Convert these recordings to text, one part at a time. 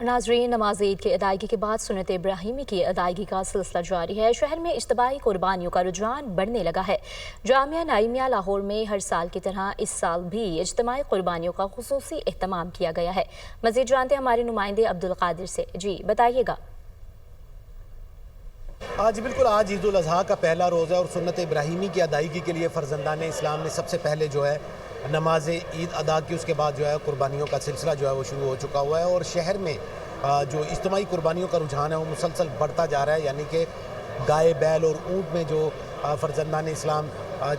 नाजरीन, नमाज ईद की अदायगी के बाद सुन्नत इब्राहिमी की अदायगी का सिलसिला जारी है। शहर में इज्तिमाई कुर्बानियों का रुझान बढ़ने लगा है। जामिया नाइमिया लाहौर में हर साल की तरह इस साल भी इज्तिमाई कुर्बानियों का खुसूसी एहतमाम किया गया है। मजीद जानते हैं हमारे नुमाइंदे अब्दुल कादिर से। जी बताइएगा। आज ईद उल अज़हा का पहला रोज़ है और सुन्नत इब्राहिमी की अदायगी के लिए फ़र्जंदान इस्लाम ने सबसे पहले जो है नमाज ईद अदा की। उसके बाद जो है कुर्बानियों का सिलसिला जो है वो शुरू हो चुका हुआ है और शहर में जो इज्तिमाई कुर्बानियों का रुझान है वो मुसलसल बढ़ता जा रहा है। यानी कि गाय, बैल और ऊँट में जो फ़र्जंदान इस्लाम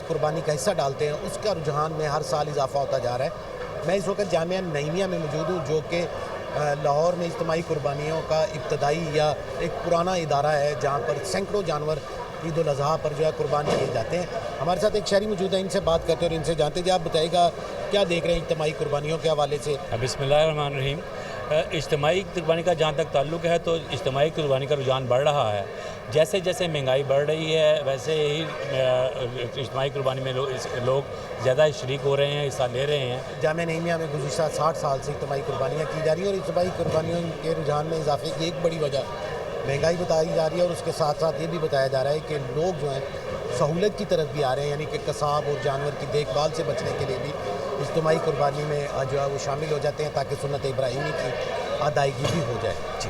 कुर्बानी का हिस्सा डालते हैं उसका रुझान में हर साल इजाफ़ा होता जा रहा है। मैं इस वक्त जामिया नईमिया में मौजूद हूँ, जो कि लाहौर में इज्तिमाई कुर्बानियों का इब्तदाई या एक पुराना इदारा है जहाँ पर सैकड़ों जानवर ईद उल अज़हा पर जो है कुर्बान किए जाते हैं। हमारे साथ एक शहरी मौजूद है, इनसे बात करते हैं और इनसे जानते हैं। आप बताइएगा क्या देख रहे हैं इज्तिमाई कुर्बानियों के हवाले से? बिस्मिल्लाहिर्रहमानिर्रहीम। इज्तिमाई कुर्बानी का जहाँ तक ताल्लुक़ है तो इज्तिमाई कुर्बानी का रुझान बढ़ रहा है। जैसे जैसे महंगाई बढ़ रही है वैसे ही इज्तिमाई कुर्बानी में लोग ज़्यादा शरीक हो रहे हैं, हिस्सा ले रहे हैं। जामिया नईमिया में गुज़िश्ता 60 साल से इज्तिमाई कुर्बानियाँ की जा रही हैं और इज्तिमाई कुर्बानियों के रुझान में इजाफे की एक बड़ी वजह महंगाई बताई जा रही है और उसके साथ साथ ये भी बताया जा रहा है कि लोग जो हैं सहूलत की तरफ भी आ रहे हैं। यानी कि कसाब और जानवर की देखभाल से बचने के लिए भी इज्तिमाई कुर्बानी में जो है वो शामिल हो जाते हैं ताकि सुन्नत इब्राहिमी की अदायगी भी हो जाए। जी।